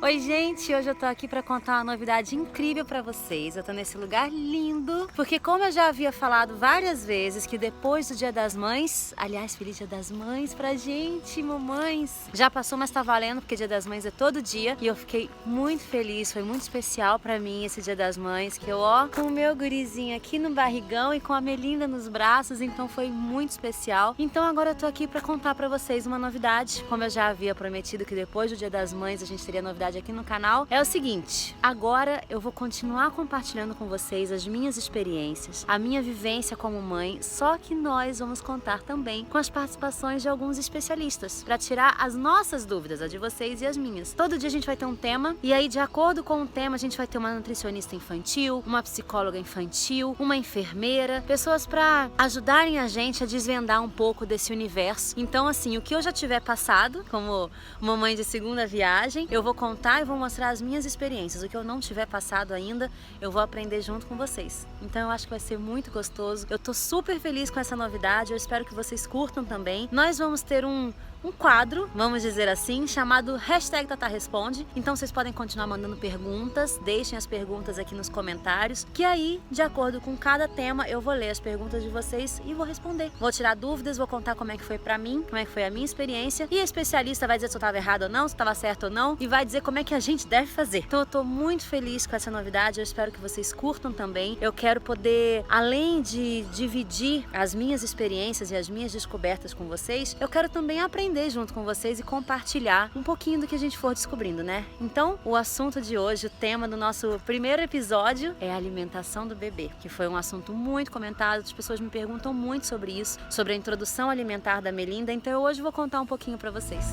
Oi, gente! Hoje eu tô aqui pra contar uma novidade incrível pra vocês. Eu tô nesse lugar lindo, porque como eu já havia falado várias vezes que depois do Dia das Mães, aliás, feliz Dia das Mães pra gente, mamães! Já passou, mas tá valendo, porque Dia das Mães é todo dia e eu fiquei muito feliz, foi muito especial pra mim esse Dia das Mães, que eu, com o meu gurizinho aqui no barrigão e com a Melinda nos braços, então foi muito especial. Então agora eu tô aqui pra contar pra vocês uma novidade, como eu já havia prometido que depois do Dia das Mães a gente teria novidade aqui no canal. É o seguinte, agora eu vou continuar compartilhando com vocês as minhas experiências, a minha vivência como mãe, só que nós vamos contar também com as participações de alguns especialistas, para tirar as nossas dúvidas, a de vocês e as minhas. Todo dia a gente vai ter um tema, e aí de acordo com o tema a gente vai ter uma nutricionista infantil, uma psicóloga infantil, uma enfermeira, pessoas para ajudarem a gente a desvendar um pouco desse universo. Então assim, o que eu já tiver passado, como mamãe de segunda viagem, eu vou contar e vou mostrar as minhas experiências. O que eu não tiver passado ainda, eu vou aprender junto com vocês. Então eu acho que vai ser muito gostoso. Eu tô super feliz com essa novidade, eu espero que vocês curtam também. Nós vamos ter um quadro, vamos dizer assim, chamado #TataResponde. Então vocês podem continuar mandando perguntas, deixem as perguntas aqui nos comentários, que aí, de acordo com cada tema, eu vou ler as perguntas de vocês e vou responder. Vou tirar dúvidas, vou contar como é que foi pra mim, como é que foi a minha experiência, e a especialista vai dizer se eu tava errado ou não, se eu tava certo ou não, e vai dizer como é que a gente deve fazer. Então eu tô muito feliz com essa novidade, eu espero que vocês curtam também. Eu quero poder, além de dividir as minhas experiências e as minhas descobertas com vocês, eu quero também aprender junto com vocês e compartilhar um pouquinho do que a gente for descobrindo, né? Então, o assunto de hoje, o tema do nosso primeiro episódio é a alimentação do bebê, que foi um assunto muito comentado, as pessoas me perguntam muito sobre isso, sobre a introdução alimentar da Melinda, então eu hoje vou contar um pouquinho pra vocês.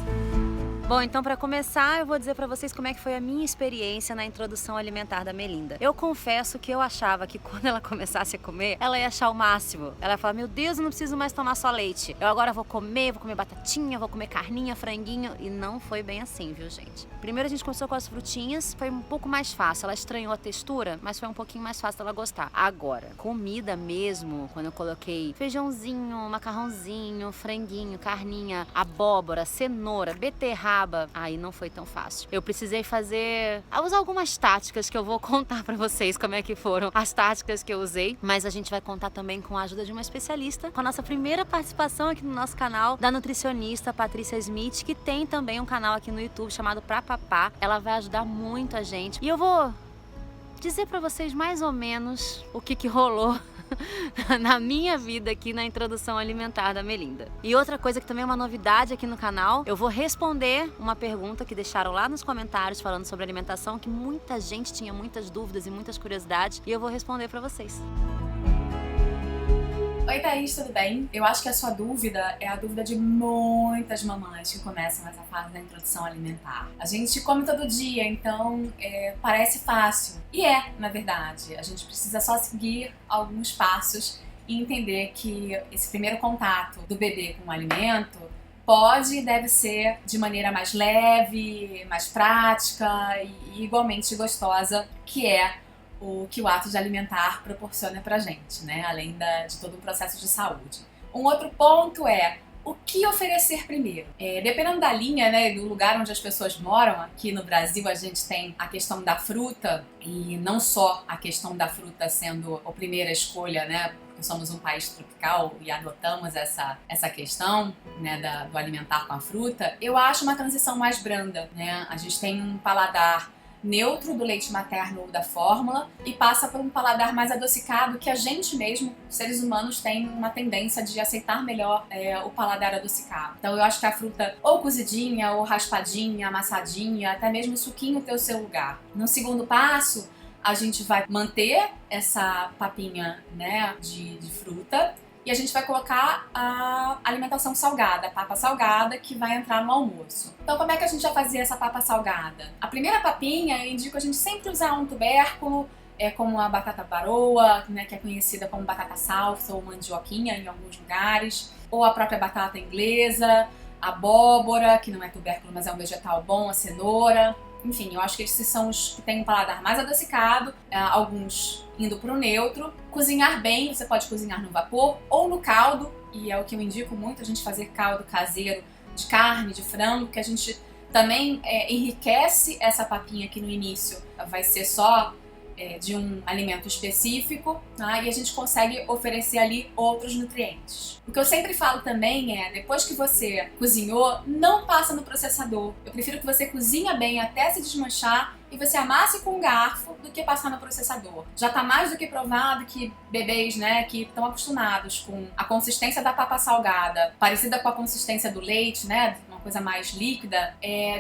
Bom, então para começar eu vou dizer para vocês como é que foi a minha experiência na introdução alimentar da Melinda. Eu confesso que eu achava que quando ela começasse a comer, ela ia achar o máximo. Ela ia falar, meu Deus, eu não preciso mais tomar só leite. Eu agora vou comer batatinha, vou comer carninha, franguinho. E não foi bem assim, viu, gente? Primeiro a gente começou com as frutinhas, foi um pouco mais fácil. Ela estranhou a textura, mas foi um pouquinho mais fácil dela gostar. Agora, comida mesmo, quando eu coloquei feijãozinho, macarrãozinho, franguinho, carninha, abóbora, cenoura, beterraba, aí não foi tão fácil. Eu precisei usar algumas táticas que eu vou contar pra vocês como é que foram as táticas que eu usei, mas a gente vai contar também com a ajuda de uma especialista, com a nossa primeira participação aqui no nosso canal, da nutricionista Patrícia Smith, que tem também um canal aqui no YouTube chamado Pra Papá. Ela vai ajudar muito a gente. E eu vou dizer pra vocês mais ou menos o que rolou na minha vida aqui na introdução alimentar da Melinda. E outra coisa que também é uma novidade aqui no canal, eu vou responder uma pergunta que deixaram lá nos comentários falando sobre alimentação, que muita gente tinha muitas dúvidas e muitas curiosidades, e eu vou responder pra vocês. Oi Thaís, tudo bem? Eu acho que a sua dúvida é a dúvida de muitas mamães que começam essa fase da introdução alimentar. A gente come todo dia, então parece fácil. E na verdade. A gente precisa só seguir alguns passos e entender que esse primeiro contato do bebê com o alimento pode e deve ser de maneira mais leve, mais prática e igualmente gostosa, que é o que o ato de alimentar proporciona pra gente, né? Além de todo o processo de saúde. Um outro ponto é o que oferecer primeiro. Dependendo da linha, né, do lugar onde as pessoas moram, aqui no Brasil a gente tem a questão da fruta, e não só a questão da fruta sendo a primeira escolha, né? Porque somos um país tropical e adotamos essa questão, né, do alimentar com a fruta. Eu acho uma transição mais branda, né? A gente tem um paladar neutro do leite materno ou da fórmula e passa por um paladar mais adocicado, que a gente mesmo, seres humanos, tem uma tendência de aceitar melhor o paladar adocicado. Então eu acho que a fruta ou cozidinha, ou raspadinha, amassadinha, até mesmo o suquinho tem o seu lugar. No segundo passo, a gente vai manter essa papinha, né, de fruta, e a gente vai colocar a alimentação salgada, a papa salgada, que vai entrar no almoço. Então como é que a gente vai fazer essa papa salgada? A primeira papinha, eu indico a gente sempre usar um tubérculo, como a batata baroa, né, que é conhecida como batata salsa ou mandioquinha em alguns lugares, ou a própria batata inglesa, a abóbora, que não é tubérculo, mas é um vegetal bom, a cenoura. Enfim, eu acho que esses são os que têm um paladar mais adocicado, alguns indo para o neutro. Cozinhar bem, você pode cozinhar no vapor ou no caldo, e é o que eu indico muito, a gente fazer caldo caseiro de carne, de frango, que a gente também enriquece essa papinha que no início vai ser só de um alimento específico, tá? E a gente consegue oferecer ali outros nutrientes. O que eu sempre falo também depois que você cozinhou, não passa no processador. Eu prefiro que você cozinha bem até se desmanchar e você amasse com um garfo do que passar no processador. Já tá mais do que provado que bebês, né, que estão acostumados com a consistência da papa salgada, parecida com a consistência do leite, né, uma coisa mais líquida,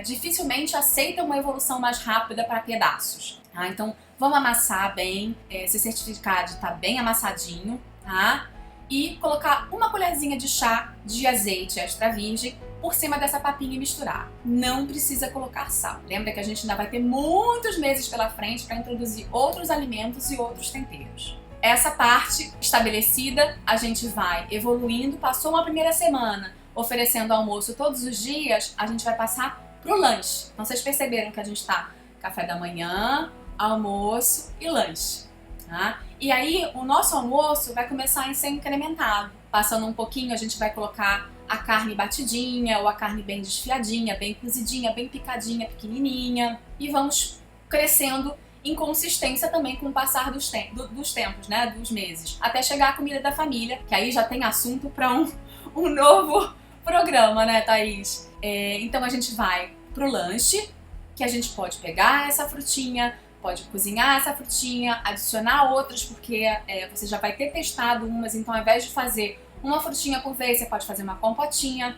dificilmente aceitam uma evolução mais rápida para pedaços. Tá? Então, vamos amassar bem, se certificar de estar bem amassadinho, tá? E colocar uma colherzinha de chá de azeite extra virgem por cima dessa papinha e misturar. Não precisa colocar sal. Lembra que a gente ainda vai ter muitos meses pela frente para introduzir outros alimentos e outros temperos. Essa parte estabelecida, a gente vai evoluindo. Passou uma primeira semana oferecendo almoço todos os dias, a gente vai passar pro lanche. Então vocês perceberam que a gente tá café da manhã, almoço e lanche. Tá? E aí o nosso almoço vai começar a ser incrementado. Passando um pouquinho, a gente vai colocar a carne batidinha ou a carne bem desfiadinha, bem cozidinha, bem picadinha, pequenininha. E vamos crescendo em consistência também com o passar dos tempos, né, dos meses. Até chegar a comida da família, que aí já tem assunto para um novo programa, né, Thaís? Então a gente vai pro lanche, que a gente pode pegar essa frutinha, pode cozinhar essa frutinha, adicionar outras, porque você já vai ter testado umas, então ao invés de fazer uma frutinha por vez, você pode fazer uma compotinha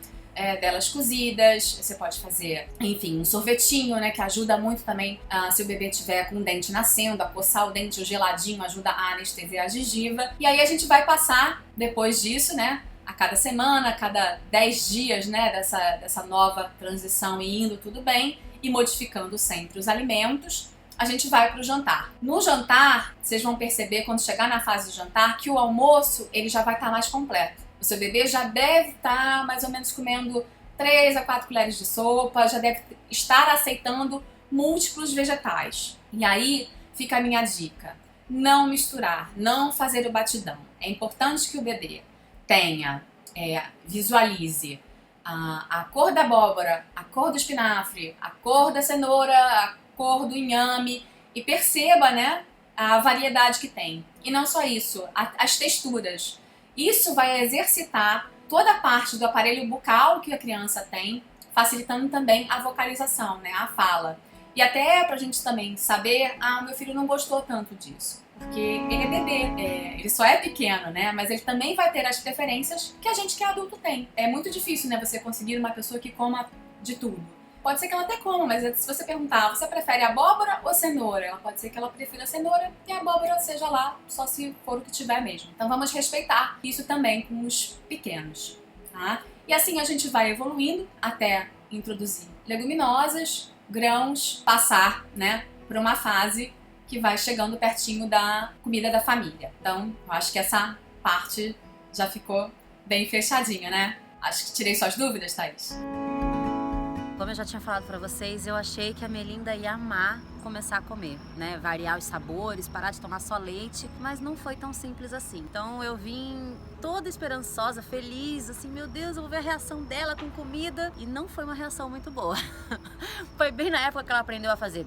delas cozidas, você pode fazer, enfim, um sorvetinho, né, que ajuda muito também se o bebê tiver com o dente nascendo, a coçar o dente, o geladinho ajuda a anestesiar a gengiva. E aí a gente vai passar, depois disso, né, a cada semana, a cada 10 dias, né, dessa nova transição e indo tudo bem, e modificando sempre os alimentos, a gente vai para o jantar. No jantar, vocês vão perceber quando chegar na fase do jantar que o almoço ele já vai estar mais completo. O seu bebê já deve estar mais ou menos comendo 3 a 4 colheres de sopa, já deve estar aceitando múltiplos vegetais. E aí fica a minha dica: não misturar, não fazer o batidão. É importante que o bebê tenha, visualize a cor da abóbora, a cor do espinafre, a cor da cenoura, a cor do inhame e perceba, né, a variedade que tem. E não só isso, as texturas. Isso vai exercitar toda a parte do aparelho bucal que a criança tem, facilitando também a vocalização, né, a fala. E até pra gente também saber, meu filho não gostou tanto disso. Porque ele é bebê, ele só é pequeno, né? Mas ele também vai ter as preferências que a gente que é adulto tem. É muito difícil, né, você conseguir uma pessoa que coma de tudo. Pode ser que ela até coma, mas se você perguntar, você prefere abóbora ou cenoura? Ela pode ser que ela prefira cenoura e a abóbora seja lá, só se for o que tiver mesmo. Então vamos respeitar isso também com os pequenos, tá? E assim a gente vai evoluindo até introduzir leguminosas, grãos, passar, né, para uma fase que vai chegando pertinho da comida da família. Então, eu acho que essa parte já ficou bem fechadinha, né? Acho que tirei suas dúvidas, Thaís. Como eu já tinha falado pra vocês, eu achei que a Melinda ia amar começar a comer, né? Variar os sabores, parar de tomar só leite, mas não foi tão simples assim. Então eu vim toda esperançosa, feliz, assim, meu Deus, eu vou ver a reação dela com comida. E não foi uma reação muito boa. Foi bem na época que ela aprendeu a fazer.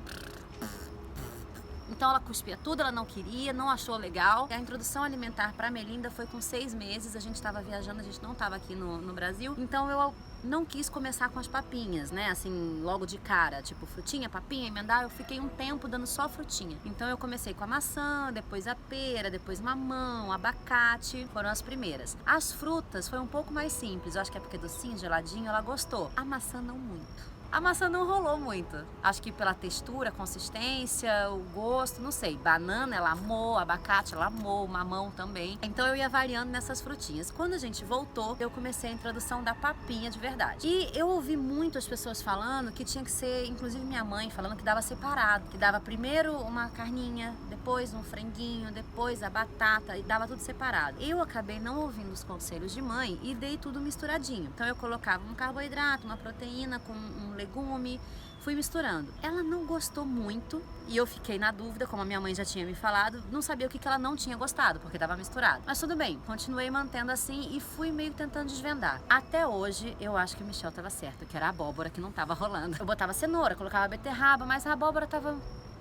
Então ela cuspia tudo, ela não queria, não achou legal. A introdução alimentar para Melinda foi com 6 meses, a gente estava viajando, a gente não estava aqui no Brasil. Então eu não quis começar com as papinhas, né, assim, logo de cara, tipo frutinha, papinha, emendar. Eu fiquei um tempo dando só frutinha. Então eu comecei com a maçã, depois a pera, depois mamão, abacate, foram as primeiras. As frutas foi um pouco mais simples, eu acho que é porque docinho, geladinho, ela gostou. A maçã não muito. A maçã não rolou muito. Acho que pela textura, consistência, o gosto, não sei. Banana ela amou, abacate ela amou, mamão também. Então eu ia variando nessas frutinhas. Quando a gente voltou, eu comecei a introdução da papinha de verdade. E eu ouvi muito as pessoas falando que tinha que ser, inclusive minha mãe falando que dava separado. Que dava primeiro uma carninha, depois um franguinho, depois a batata e dava tudo separado. Eu acabei não ouvindo os conselhos de mãe e dei tudo misturadinho. Então eu colocava um carboidrato, uma proteína com um legume, fui misturando. Ela não gostou muito e eu fiquei na dúvida, como a minha mãe já tinha me falado, não sabia o que ela não tinha gostado, porque estava misturado. Mas tudo bem, continuei mantendo assim e fui meio tentando desvendar. Até hoje, eu acho que o Michel estava certo, que era a abóbora que não estava rolando. Eu botava cenoura, colocava beterraba, mas a abóbora estava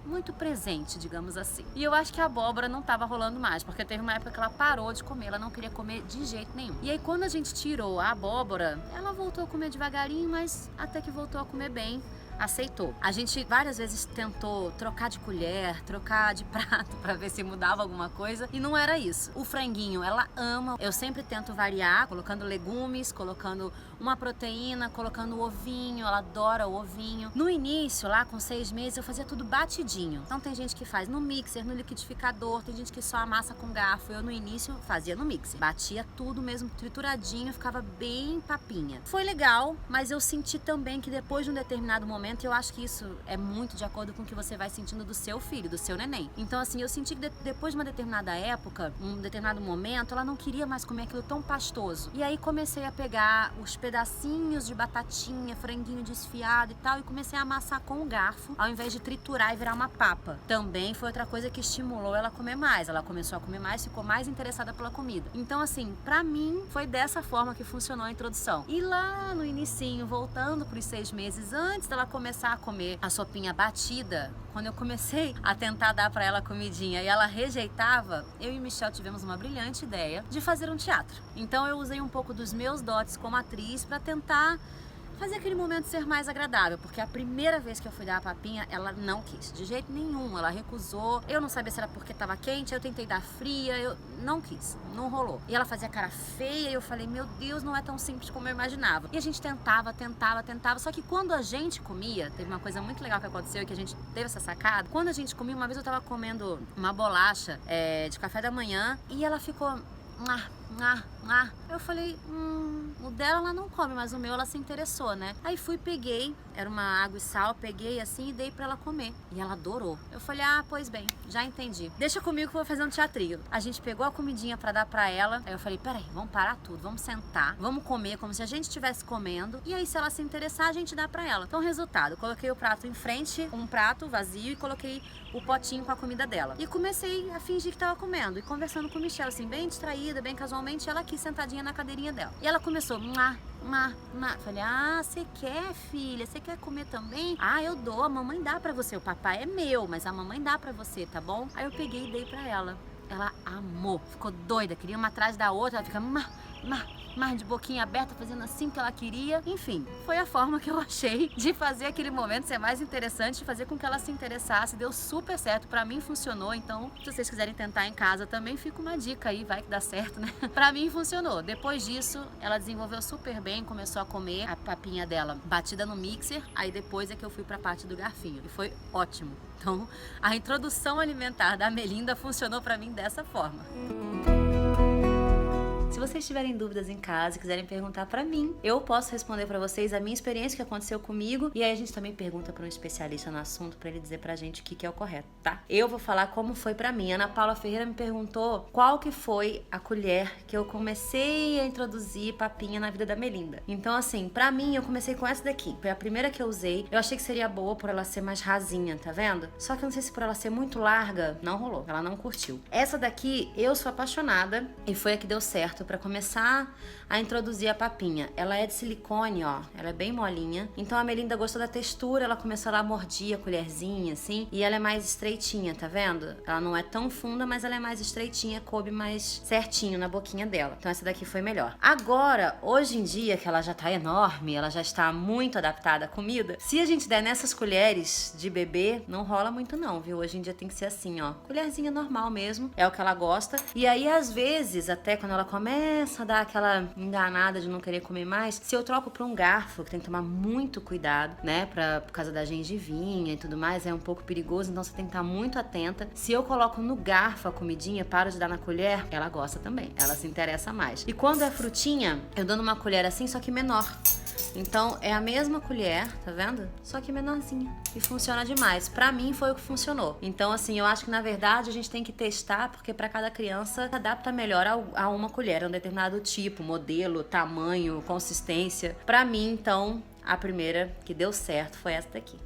muito presente, digamos assim. E eu acho que a abóbora não tava rolando mais, porque teve uma época que ela parou de comer, ela não queria comer de jeito nenhum. E aí quando a gente tirou a abóbora, ela voltou a comer devagarinho, mas até que voltou a comer bem. Aceitou. A gente várias vezes tentou trocar de colher, trocar de prato pra ver se mudava alguma coisa e não era isso. O franguinho ela ama. Eu sempre tento variar, colocando legumes, colocando uma proteína, colocando ovinho. Ela adora o ovinho. No início, lá com 6 meses, eu fazia tudo batidinho. Então tem gente que faz no mixer, no liquidificador, tem gente que só amassa com garfo. Eu no início fazia no mixer. Batia tudo mesmo trituradinho, ficava bem papinha. Foi legal, mas eu senti também que depois de um determinado momento, eu acho que isso é muito de acordo com o que você vai sentindo do seu filho, do seu neném. Então assim, eu senti que depois de uma determinada época, um determinado momento, ela não queria mais comer aquilo tão pastoso. E aí comecei a pegar os pedacinhos de batatinha, franguinho desfiado e tal, e comecei a amassar com o garfo, ao invés de triturar e virar uma papa. Também foi outra coisa que estimulou ela a comer mais. Ela começou a comer mais, ficou mais interessada pela comida. Então assim, pra mim, foi dessa forma que funcionou a introdução. E lá no inicinho, voltando pros 6 meses, antes dela começar a comer a sopinha batida, quando eu comecei a tentar dar pra ela comidinha e ela rejeitava, eu e Michel tivemos uma brilhante ideia de fazer um teatro. Então eu usei um pouco dos meus dotes como atriz pra tentar fazer aquele momento ser mais agradável, porque a primeira vez que eu fui dar a papinha, ela não quis, de jeito nenhum, ela recusou. Eu não sabia se era porque tava quente, eu tentei dar fria, eu não quis, não rolou. E ela fazia cara feia e eu falei, meu Deus, não é tão simples como eu imaginava. E a gente tentava, só que quando a gente comia, teve uma coisa muito legal que aconteceu e que a gente teve essa sacada. Quando a gente comia, uma vez eu tava comendo uma bolacha de café da manhã e ela ficou... Eu falei, o dela ela não come, mas o meu ela se interessou, né? Aí fui, peguei, era uma água e sal, peguei assim e dei pra ela comer. E ela adorou. Eu falei, pois bem, já entendi. Deixa comigo que eu vou fazer um teatrinho. A gente pegou a comidinha pra dar pra ela. Aí eu falei, peraí, vamos parar tudo, vamos sentar, vamos comer como se a gente estivesse comendo. E aí se ela se interessar, a gente dá pra ela. Então resultado, eu coloquei o prato em frente, um prato vazio e coloquei o potinho com a comida dela. E comecei a fingir que tava comendo. E conversando com o Michel, assim, bem distraída, bem casualmente, ela aqui sentadinha na cadeirinha dela. E ela começou, falei, você quer, filha? Você quer comer também? Eu dou, a mamãe dá pra você. O papai é meu, mas a mamãe dá pra você, tá bom? Aí eu peguei e dei pra ela. Ela amou, ficou doida, queria uma atrás da outra, ela fica de boquinha aberta, fazendo assim que ela queria. Enfim, foi a forma que eu achei de fazer aquele momento ser mais interessante, de fazer com que ela se interessasse. Deu super certo, pra mim funcionou. Então, se vocês quiserem tentar em casa também, fica uma dica aí, vai que dá certo, né? Pra mim funcionou. Depois disso, ela desenvolveu super bem, começou a comer a papinha dela batida no mixer. Aí depois é que eu fui pra parte do garfinho. E foi ótimo. Então, a introdução alimentar da Melinda funcionou pra mim dessa forma. Se vocês tiverem dúvidas em casa e quiserem perguntar pra mim, eu posso responder pra vocês a minha experiência que aconteceu comigo e aí a gente também pergunta pra um especialista no assunto pra ele dizer pra gente o que é o correto, tá? Eu vou falar como foi pra mim. Ana Paula Ferreira me perguntou qual que foi a colher que eu comecei a introduzir papinha na vida da Melinda. Então assim, pra mim eu comecei com essa daqui. Foi a primeira que eu usei. Eu achei que seria boa por ela ser mais rasinha, tá vendo? Só que eu não sei se por ela ser muito larga, não rolou. Ela não curtiu. Essa daqui eu sou apaixonada e foi a que deu certo para começar a introduzir a papinha. Ela é de silicone, ó, ela é bem molinha. Então a Melinda gostou da textura, ela começou lá a mordir a colherzinha, assim, e ela é mais estreitinha, tá vendo? Ela não é tão funda, mas ela é mais estreitinha, coube mais certinho na boquinha dela. Então essa daqui foi melhor. Agora, hoje em dia, que ela já tá enorme, ela já está muito adaptada à comida, se a gente der nessas colheres de bebê, não rola muito não, viu? Hoje em dia tem que ser assim, ó, colherzinha normal mesmo, é o que ela gosta. E aí, às vezes, até quando ela começa a dar aquela enganada de não querer comer mais, se eu troco pra um garfo, que tem que tomar muito cuidado, né, por causa da gengivinha e tudo mais, é um pouco perigoso, então você tem que estar muito atenta. Se eu coloco no garfo a comidinha, paro de dar na colher, ela gosta também, ela se interessa mais. E quando é frutinha, eu dou numa colher assim, só que menor. Então é a mesma colher, tá vendo? Só que menorzinha. E funciona demais. Pra mim foi o que funcionou. Então assim, eu acho que na verdade a gente tem que testar, porque pra cada criança adapta melhor a uma colher, a um determinado tipo, modelo, tamanho, consistência. Pra mim, então, a primeira que deu certo foi essa daqui.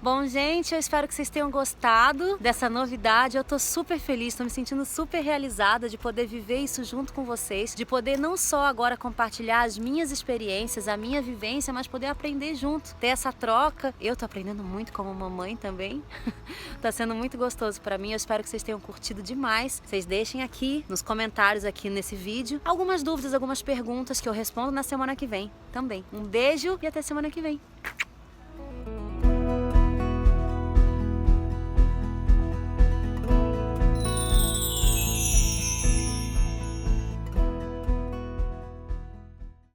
Bom, gente, eu espero que vocês tenham gostado dessa novidade. Eu tô super feliz, tô me sentindo super realizada de poder viver isso junto com vocês, de poder não só agora compartilhar as minhas experiências, a minha vivência, mas poder aprender junto, ter essa troca. Eu tô aprendendo muito como mamãe também. Tá sendo muito gostoso pra mim. Eu espero que vocês tenham curtido demais. Vocês deixem aqui nos comentários aqui nesse vídeo algumas dúvidas, algumas perguntas que eu respondo na semana que vem também. Um beijo e até semana que vem.